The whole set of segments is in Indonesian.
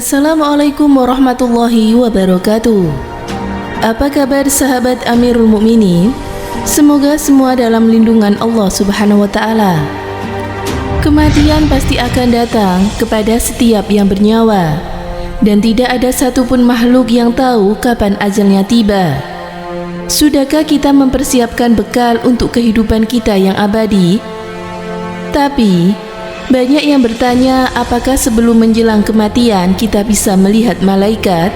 Assalamualaikum warahmatullahi wabarakatuh. Apa kabar sahabat Amirul Mukminin? Semoga semua dalam lindungan Allah Subhanahu wa taala. Kematian pasti akan datang kepada setiap yang bernyawa, dan tidak ada satupun makhluk yang tahu kapan ajalnya tiba. Sudahkah kita mempersiapkan bekal untuk kehidupan kita yang abadi? Tapi banyak yang bertanya, apakah sebelum menjelang kematian kita bisa melihat malaikat?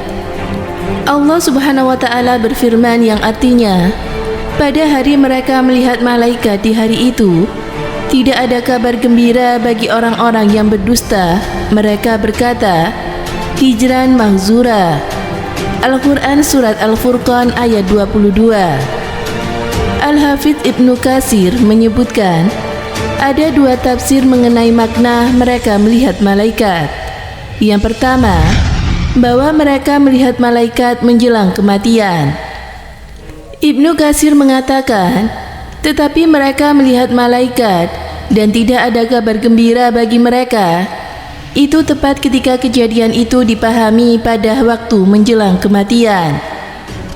Allah Subhanahu wa taala berfirman yang artinya, pada hari mereka melihat malaikat di hari itu, tidak ada kabar gembira bagi orang-orang yang berdusta. Mereka berkata, hijran mahzura. Al-Quran Surat Al-Furqan ayat 22. Al-Hafidz Ibnu Katsir menyebutkan, ada dua tafsir mengenai makna mereka melihat malaikat. Yang pertama, bahwa mereka melihat malaikat menjelang kematian. Ibnu Katsir mengatakan, tetapi mereka melihat malaikat dan tidak ada kabar gembira bagi mereka. Itu tepat ketika kejadian itu dipahami pada waktu menjelang kematian.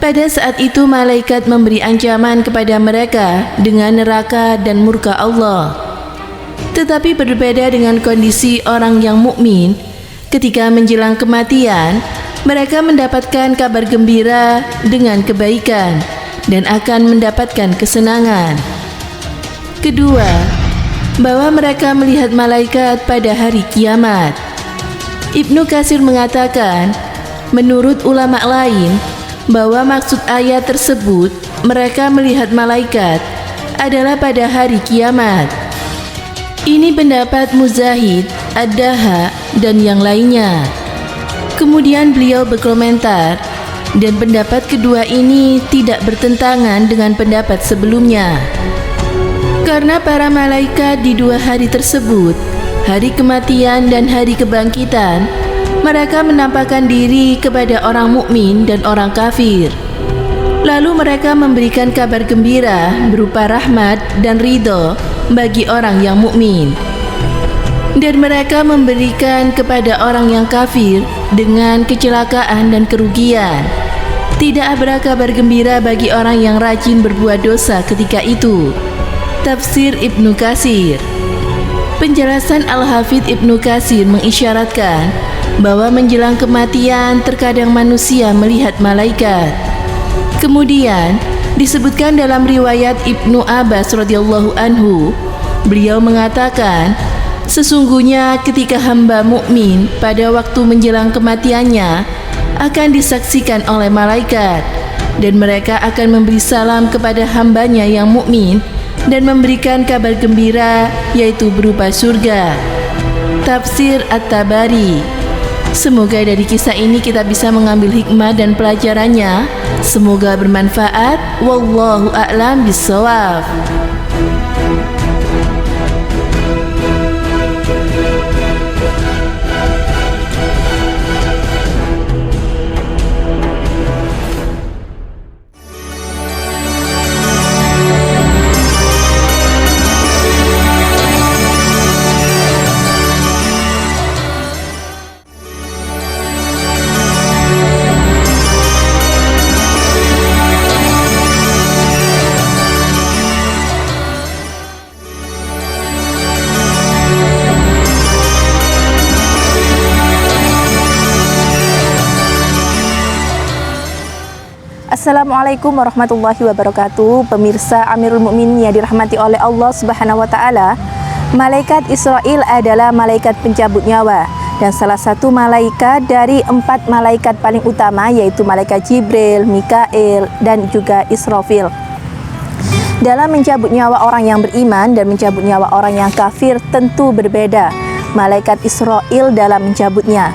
Pada saat itu malaikat memberi ancaman kepada mereka dengan neraka dan murka Allah. Tetapi berbeda dengan kondisi orang yang mukmin, ketika menjelang kematian, mereka mendapatkan kabar gembira dengan kebaikan dan akan mendapatkan kesenangan. Kedua, bahwa mereka melihat malaikat pada hari kiamat. Ibnu Katsir mengatakan, menurut ulama lain, bahwa maksud ayat tersebut mereka melihat malaikat adalah pada hari kiamat. Ini pendapat Mujahid, Ad-Daha, dan yang lainnya. Kemudian beliau berkomentar, dan pendapat kedua ini tidak bertentangan dengan pendapat sebelumnya. Karena para malaikat di dua hari tersebut, hari kematian dan hari kebangkitan, mereka menampakkan diri kepada orang mukmin dan orang kafir. Lalu mereka memberikan kabar gembira berupa rahmat dan ridho bagi orang yang mukmin, dan mereka memberikan kepada orang yang kafir dengan kecelakaan dan kerugian. Tidak ada kabar gembira bagi orang yang rajin berbuat dosa ketika itu. Tafsir Ibnu Katsir. Penjelasan Al-Hafidz Ibnu Katsir mengisyaratkan bahwa menjelang kematian terkadang manusia melihat malaikat. Kemudian disebutkan dalam riwayat Ibnu Abbas radhiyallahu anhu, beliau mengatakan, sesungguhnya ketika hamba mukmin pada waktu menjelang kematiannya akan disaksikan oleh malaikat, dan mereka akan memberi salam kepada hambanya yang mukmin dan memberikan kabar gembira, yaitu berupa surga. Tafsir At-Tabari. Semoga dari kisah ini kita bisa mengambil hikmah dan pelajarannya. Semoga bermanfaat. Wallahu a'lam bishawab. Assalamualaikum warahmatullahi wabarakatuh. Pemirsa Amirul Mukminin yang dirahmati oleh Allah Subhanahu wa taala. Malaikat Israil adalah malaikat pencabut nyawa dan salah satu malaikat dari 4 malaikat paling utama, yaitu malaikat Jibril, Mikail, dan juga Israfil. Dalam mencabut nyawa orang yang beriman dan mencabut nyawa orang yang kafir tentu berbeda malaikat Israil dalam mencabutnya.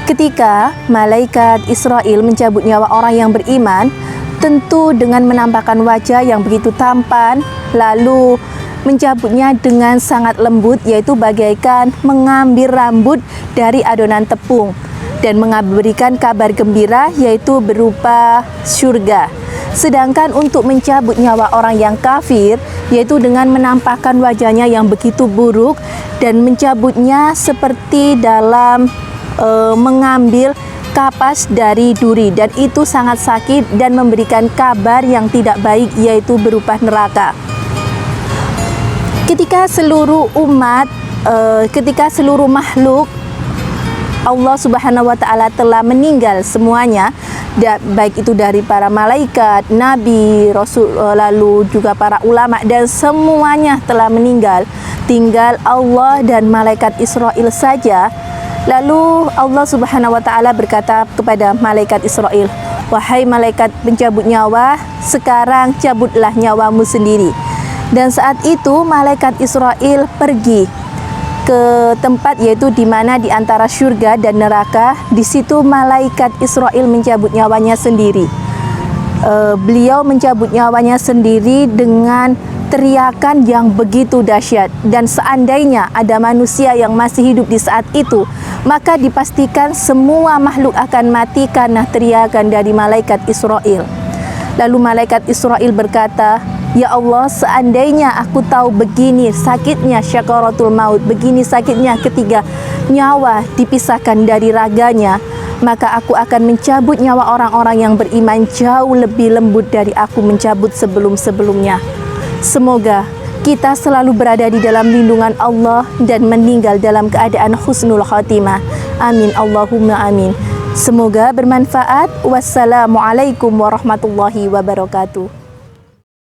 Ketika malaikat Israil mencabut nyawa orang yang beriman, tentu dengan menampakkan wajah yang begitu tampan, lalu mencabutnya dengan sangat lembut, yaitu bagaikan mengambil rambut dari adonan tepung, dan memberikan kabar gembira, yaitu berupa surga. Sedangkan untuk mencabut nyawa orang yang kafir, yaitu dengan menampakkan wajahnya yang begitu buruk dan mencabutnya seperti dalam mengambil kapas dari duri, dan itu sangat sakit dan memberikan kabar yang tidak baik, yaitu berupa neraka. Ketika seluruh umat, ketika seluruh makhluk Allah Subhanahu wa Ta'ala telah meninggal semuanya, baik itu dari para malaikat, nabi, rasul, lalu juga para ulama, dan semuanya telah meninggal, tinggal Allah dan malaikat Israil saja. Lalu Allah Subhanahu wa Ta'ala berkata kepada malaikat Israil, "Wahai malaikat pencabut nyawa, sekarang cabutlah nyawamu sendiri." Dan saat itu malaikat Israil pergi ke tempat, yaitu di mana di antara surga dan neraka. Di situ malaikat Israil mencabut nyawanya sendiri. Beliau mencabut nyawanya sendiri dengan teriakan yang begitu dahsyat, dan seandainya ada manusia yang masih hidup di saat itu, maka dipastikan semua makhluk akan mati karena teriakan dari malaikat Israil. Lalu malaikat Israil berkata, "Ya Allah, seandainya aku tahu begini sakitnya syakaratul maut, begini sakitnya ketika nyawa dipisahkan dari raganya, maka aku akan mencabut nyawa orang-orang yang beriman jauh lebih lembut dari aku mencabut sebelum-sebelumnya." Semoga kita selalu berada di dalam lindungan Allah dan meninggal dalam keadaan husnul khatimah. Amin Allahumma amin. Semoga bermanfaat. Wassalamualaikum warahmatullahi wabarakatuh.